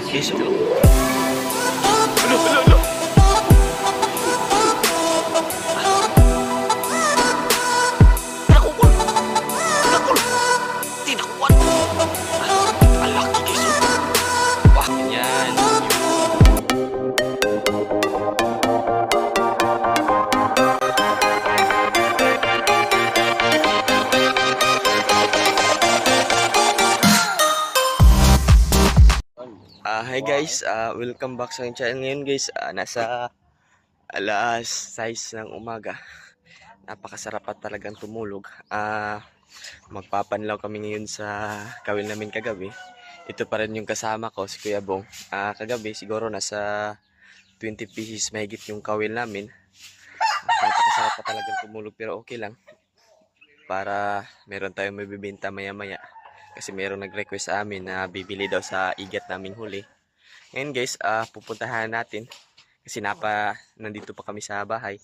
Guys, alo. Alo. Nakul. Tinakuan. Ang laki guys. Wah, yan. Hi guys, welcome back sa aking channel ngayon guys. Nasa alas 6 ng umaga. Napakasarap at talagang tumulog. Magpapanlaw kami ngayon sa kawil namin kagabi. Ito pa rin yung kasama ko, si Kuya Bong. Kagabi siguro nasa 20 pieces mahigit yung kawil namin. Napakasarap pa talagang tumulog pero okay lang. Para meron tayong mabibenta maya maya. Kasi meron nag-request sa amin na bibili daw sa igat naming huli. Ngayon guys, pupuntahan natin. Kasi nandito pa kami sa bahay.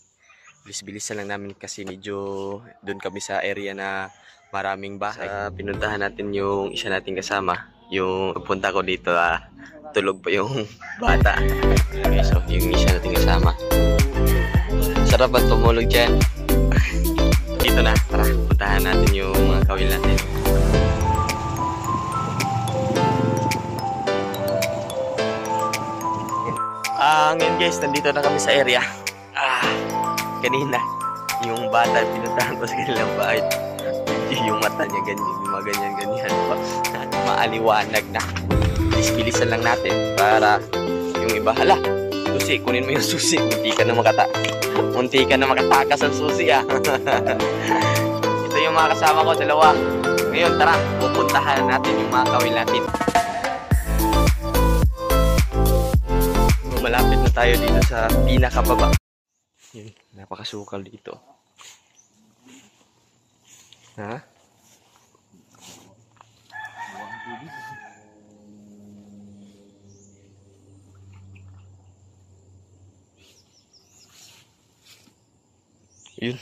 Bilis-bilisan lang namin kasi medyo doon kami sa area na maraming bahay. Pinuntahan natin yung isa nating kasama. Yung punta ko dito, tulog pa yung bata. Okay, so yung isa nating kasama. Sarap ang tumulog dyan. Dito na, tara, puntahan natin yung mga kawil natin. Ngayon guys, nandito na kami sa area. Kanina, yung bata pinuntahan ko sa kanilang bahay. Yung mata niya ganyan, yung mga ganyan pa. Maaliwanag na. Bilis-bilisan lang natin para yung iba. Hala, susi, kunin mo yung susi. Munti ka na makatakas ang susi Ito yung mga kasama ko, dalawa. Ngayon, tara, pupuntahan natin yung mga kawil natin. Malapit na tayo dito sa pinakababa. Yun, napakasukal dito. Ha? Yun.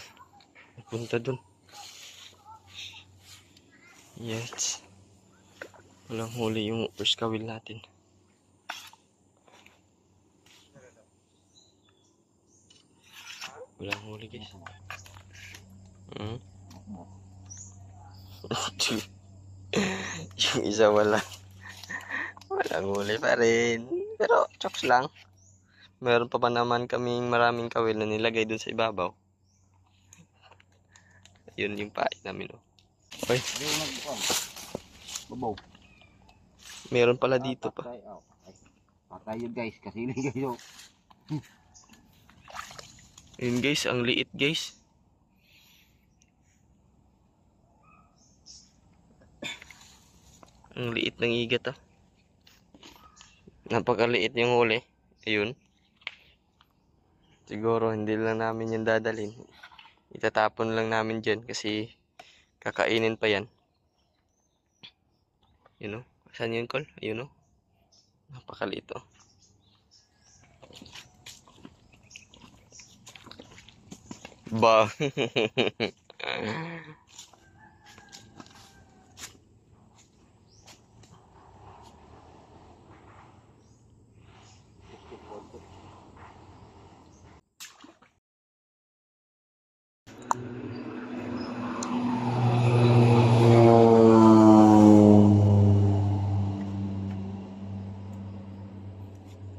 Punta dun. Yes. Walang huli yung first kawil natin. Walang huli guys. Yung isa walang huli pa rin. Pero chokes lang. Meron pa ba naman kaming maraming kawil na nilagay dun sa ibabaw. Yun yung pait namin. Oy. Meron pala dito pa. Patay yun guys. Kasi yun guys. Yun guys, ang liit guys. Ang liit ng igat Napakaliit yung huli. Ayun. Siguro hindi lang namin yung dadalhin. Itatapon lang namin dyan kasi kakainin pa yan. Yun o. Saan yun, Col? Ayun o. Napakaliit o. Ba.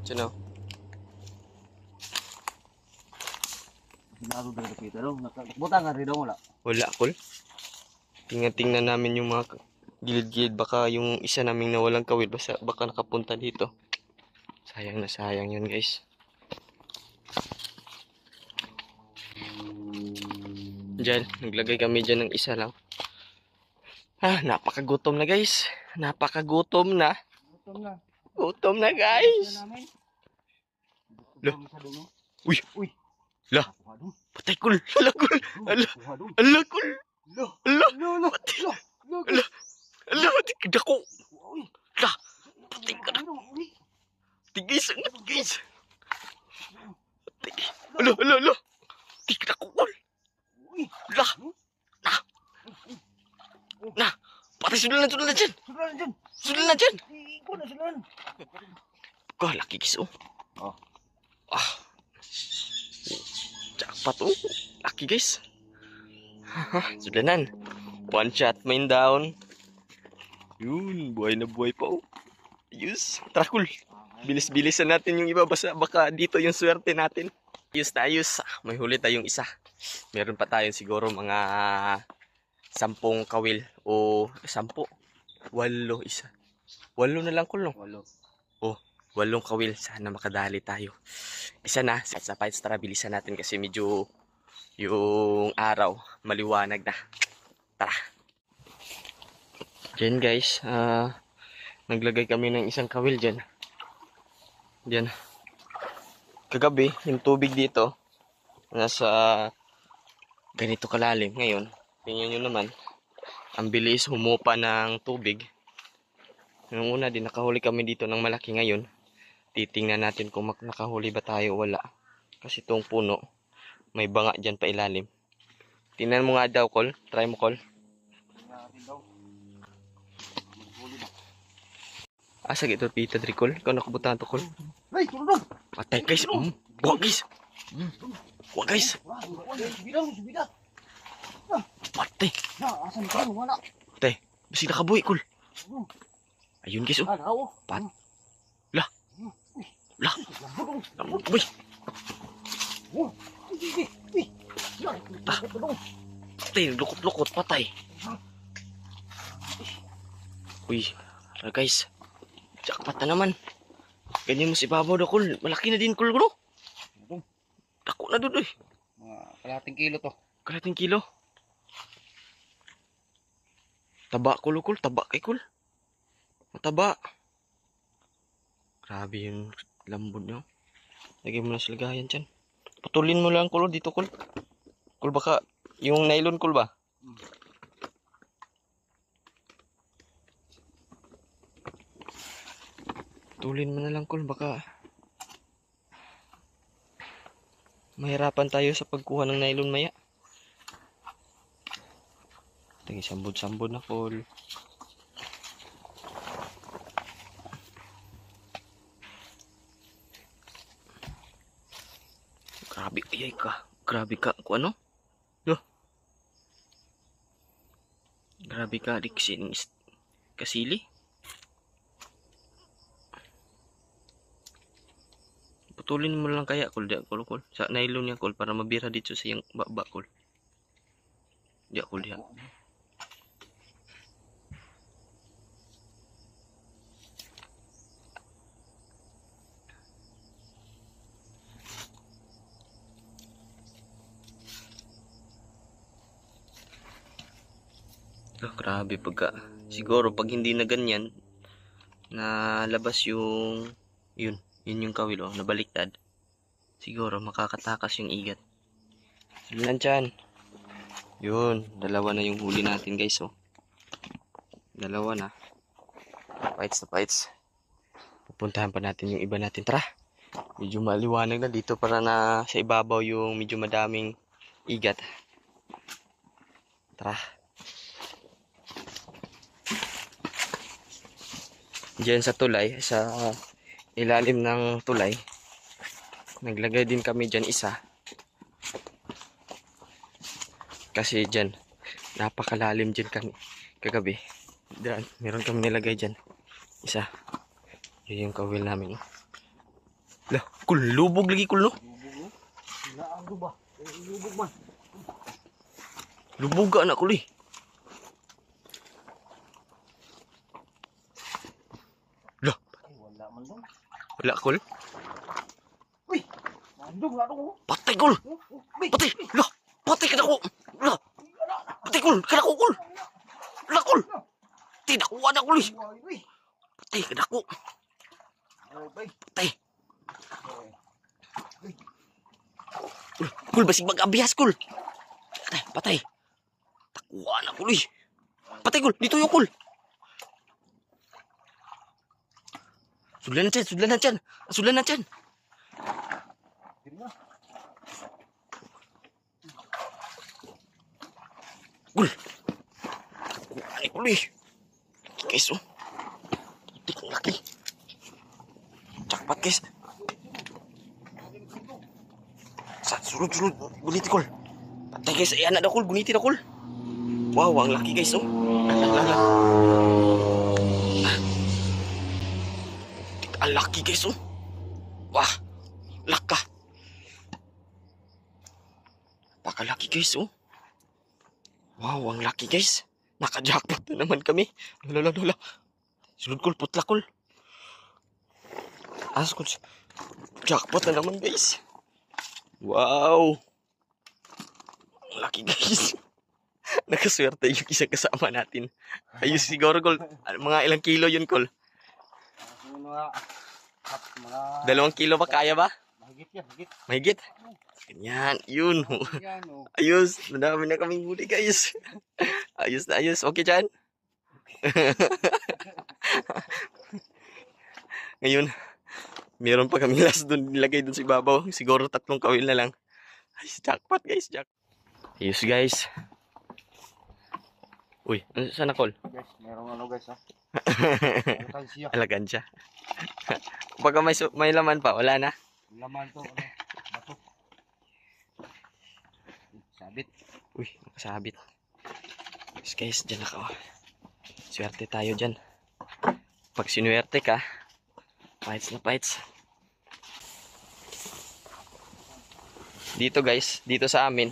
Sino? Butang nga rin daw wala. Wala, Col. Tingnan namin yung mga gilid-gilid. Baka yung isa naming nawalang kawil. Baka nakapunta dito. Sayang na sayang yun guys. Diyan, naglagay kami dyan ng isa lang. Napakagutom na guys. Napakagutom na. Gutom na guys. Lah. Uy. Lah. Patay Kul. Ala Kul. Ala Kul. Ala. Patay. Ala. Patay dako. Lah. Patay ka na. Tigis ang guys. Patay. Ala. Patay ka dako Kul. Lah. Nah. Patay sudah na dyan. Sudlan na dyan. Ikaw na sila. Ko, laki guys, oh. Oh. Ah. Jackpot, oh. Laki guys. Sudlanan. One shot, main down. Yun, buhay na buhay pa, oh. Ayos. Tara, cool. Bilis-bilisan natin yung iba. Baka dito yung swerte natin. Ayos na ayos. May huli tayong isa. Meron pa tayong siguro mga 10 kawil. O 10. 8 isa. 8 na lang, cool, no? 8 kawil. Sana makadali tayo. Isa na. Sa fights, tara, bilisan natin kasi medyo yung araw maliwanag na. Tara. Diyan guys. Naglagay kami ng isang kawil dyan. Diyan. Kagabi, yung tubig dito, nasa ganito kalalim. Ngayon, tingnan nyo naman, ang bilis humupa ng tubig. Nung una din, nakahuli kami dito ng malaki. Ngayon, titingnan natin kung nakahuli ba tayo o wala. Kasi itong puno, may banga dyan pa ilalim. Tingnan mo nga daw, Col. Try mo, Col. Asa gito, Pita, Col. Ikaw nakabutan to, Col. Ay, tulong. Patay, guys. Buwag, guys. Buwag, guys. Subida. Patay. Asan ka? Wala. Patay. Basi nakabuhi, Col. Ayun, guys, oh. Ano? Pat. Lah. Lah. Uy. Patay, lukot-lukot, patay. Uy, tara guys. Jackpot na naman. Ganyan mo si Babaw daw, Col. Malaki na din, Col, bro. Dako na doon, eh. Mga kalating kilo to. Kalating kilo. Taba, Col, Col. Taba kay Col. Mataba. Grabe yung lambod nyo. Lagyan mo na sa lagayan dyan. Putulin mo lang, Col, dito, Col. Col, baka yung nylon, Col, ba? Putulin mo na lang, Col, baka mahirapan tayo sa pagkuha ng nylon maya. Tingin, sambod-sambod na, Col. Grabe, ayay ka. Grabe ka. Kung ano? Yo. Grabe ka, Dixin. Kasili. Putulin mo lang kaya, Col. Diya, Col. Sa nylon niya, Col. Para mabira dito sa yung baba, Col. Diya, Col. Diya. Oh, grabe pagka siguro pag hindi na ganyan na labas yung yun yung kawil, oh, nabaliktad, siguro makakatakas yung igat. Yan dyan. Yun, dalawa na yung huli natin, guys, oh. Dalawa na. Fights na fights. Pupuntahan pa natin yung iba natin. Tara. Medyo maliwanag na dito para na sa ibabaw yung medyo madaming igat. Tara. Diyan sa tulay, sa ilalim ng tulay, naglagay din kami dyan isa. Kasi dyan, napakalalim dyan kami kagabi. Diyan, meron kami nilagay dyan. Isa. Yun yung kawil namin. Lah, Kul, lubog lagi, Kul, no? Lubog ba? Lubog man. Lubog ka, anak, Kul, eh. Lah. Wala man dong. Wala, Kul. Uy! Nandong, nandong. Patay, Kul. Patay. Lah, patay ka na ko. Lah. Patay, Kul. Ka na ko, Kul. Lah, Kul. Tidak ko, anak, Kul, eh. Patay ka na ko. Patay. Kul, basig mag-abihas, Kul. Patay, patay. Takuha na, Kul, eh. Patay, Kul. Dito yung Kul. Sudlan na dyan, sudlan na dyan. Sudlan na dyan. Kul. Takuha ni Kul, eh. Guys, oh. Jackpot guys. Sunod. Guniti kol. Patay guys. Ayan na daw kol. Guniti na kol. Wow, ang laki guys oh. Lala. Ang laki guys oh. Wah. Laka. Pakalaki guys oh. Wow, ang laki guys. Naka-jackpot na naman kami. Lala. Sunod kol, putla kol. Kol. Jackpot na naman guys. Wow. Ang laki guys. Nakaswerte yung isang kasama natin. Ayos siguro kol. Mga ilang kilo yun kol? Mga 2 kilo ba? Kaya ba? mahigit yan, mahigit. Mahigit? Ganyan. Yun. Yan, oh. Ayos. Madami na kaming huli guys. Ayos na ayos. Okay dyan? Ngayon, meron pa kami last doon nilagay doon sa ibabaw. Siguro 3 kawil na lang. Ay, jackpot guys. Ayos guys. Uy, saan na kol? Guys, merong ano guys ha. Ano siya? Alagan siya. Kapag may laman pa, wala na. Laman to, ano? Bato. Sabit. Uy, nakasabit. Guys, dyan ako. Swerte tayo dyan. Pag sinuwerte ka, fights na fights. Dito guys, dito sa amin,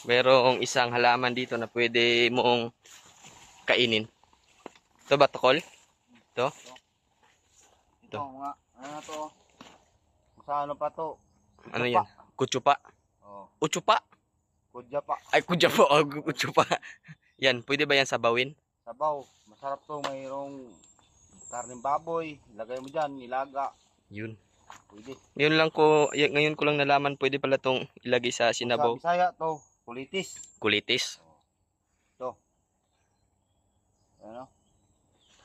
mayroong isang halaman dito na pwede mong kainin. Ito ba, tokol? Ito? Ito nga, ano to? Sa ano pa to? Ano yan? Kutsupa. Oh, Utsupa? kudya pa. Ay, kutsupa. Oh, kutsupa. Yan, pwede ba yan sabawin? Sabaw, masarap to, mayroong karneng baboy, lagay mo dyan, nilaga. Yun. Pwede. Ngayon ko lang nalaman pwede pala tong ilagay sa sinabaw. Sa Bisaya to, kulitis. Kulitis. Ito. Ano?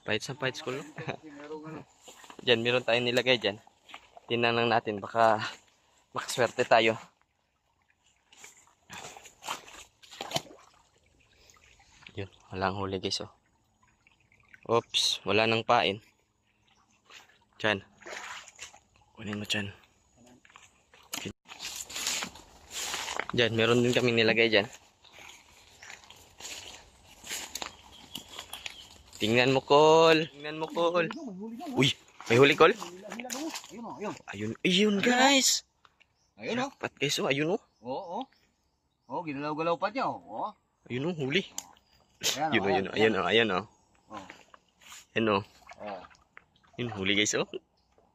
Fights na fights ko. Kasi merong ano. Diyan, meron tayong nilagay dyan. Tingnan lang natin, baka makaswerte tayo. Yun, walang huli guys oh. Oops, wala nang pain. Diyan. Kunin mo dyan. Diyan, meron din kaming nilagay dyan. Tingnan mo, Kol. Uy, may huli, Kol? Ayun o, ayun. Ayun guys. Ayun o. Jackpot guys, oh. Ayun oh. Oo, oo. Oo, ginalaw-galaw pa niya o. Oo. Ayun oh, huli. Ayan, Ayun oh. Ayan oh. Oo. Ayan oh. Oo. Yun, huli guys oh.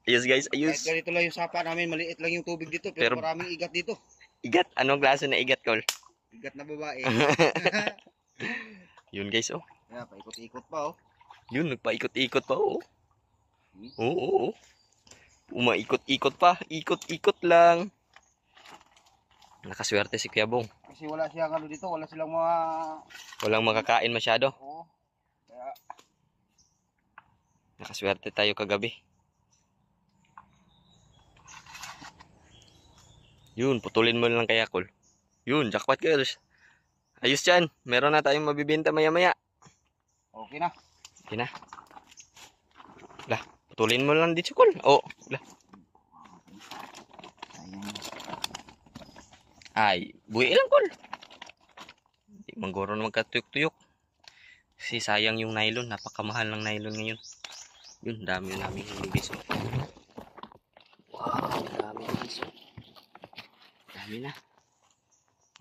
Ayos guys, ayos. Kahit ganito lang yung sapa namin, maliit lang yung tubig dito, pero Pero- maraming igat dito. Igat, anong klase na igat, Kol? Igat na babae. Yun guys oh. Kaya, paikot-ikot pa oh. Yun, nagpaikot-ikot pa oh. Oo. Umaikot-ikot pa. Ikot-ikot lang. Nakaswerte si Kuya Bong. Kasi wala siyang ano dito, wala silang mga... Walang makakain masyado. Oo. Kaya, Nakaswerte tayo kagabi. Yun, putulin mo lang kaya, Kol. Yun, jackpot girls. Ayos yan. Meron na tayong mabibenta maya-maya. okay na. Okay na. Lah, putulin mo lang dito, Kol. Oh, lah. Ayan. Ay, buwi lang, Kol. Hindi manggoro na magkatuyok-tuyok. Kasi sayang yung nylon. Napakamahal ng nylon ngayon. Yun, dami na namin huli guys. Wow, dami guys. Dami na.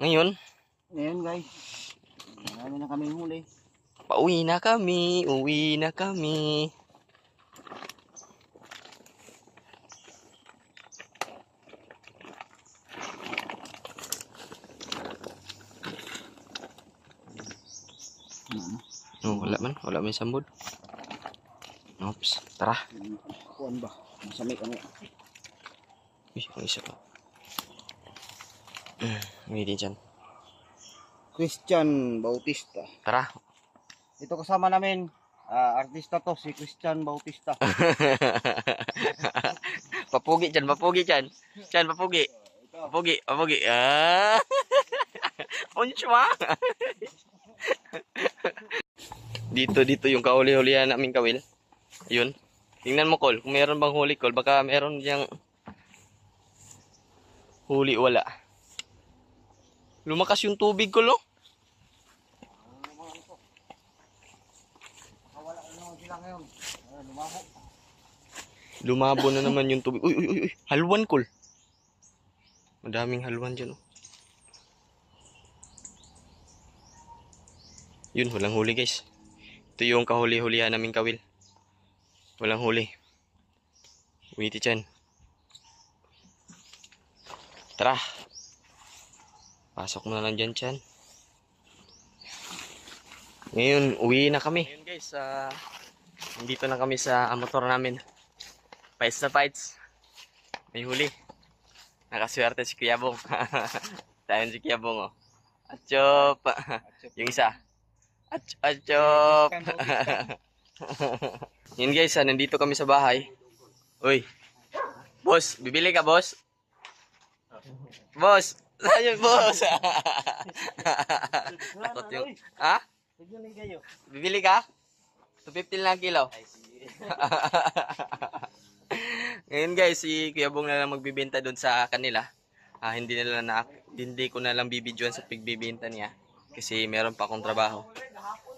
Ngayon, Ngayon guys, marami na kami huli. pauwi na kami. Uwi na kami. Oh, wala man. Wala man sambod. Oops. Tara. Kuan ba? Masamay kami. Uy, ang isa pa. May din dyan. Christian Bautista. Tara. Ito kasama namin, artista to, si Christian Bautista. Papugi dyan, papugi dyan. Dyan, papugi. Papugi, papugi. Ah! Unchwa! Dito yung kahuli-hulihan namin kawil. Ayun. Tingnan mo, Col. Kung meron bang huli, Col. Baka meron diyang huli, wala. Lumakas yung tubig, Col, oh. Wala na naman sila ngayon. Lumabo. Lumabo na naman yung tubig. Uy, uy, uy, uy. Halwan, Col. Madaming halwan dyan, oh. Yun, walang huli, guys. Ito yung kahuli-hulihan naming kawil. Walang huli. Wait, dyan. Tara. Pasok mo na lang dyan, Chan. Ngayon, uwi na kami. Ngayon, guys, nandito na kami sa motor namin. Fights na fights. May huli. Nakaswerte si Kuya Bong. Tayo si Kuya Bong, oh. Atchop. Yung isa. Atchop. Yun, guys, nandito kami sa bahay. Uy. Boss, bibili ka, boss? Boss. Ayun, boss. Takot yung... Ha? Bibili ka? 250 lang kilo. Ngayon, guys, si Kuya Bong na lang magbibenta doon sa kanila. Hindi ko na lang bibidyoan sa pagbibenta niya. Kasi meron pa akong trabaho.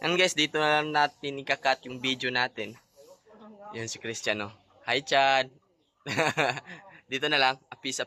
And guys, dito na lang natin ikakat yung video natin. Yun si Cristiano. Hi, Chad. Dito na lang. Apis.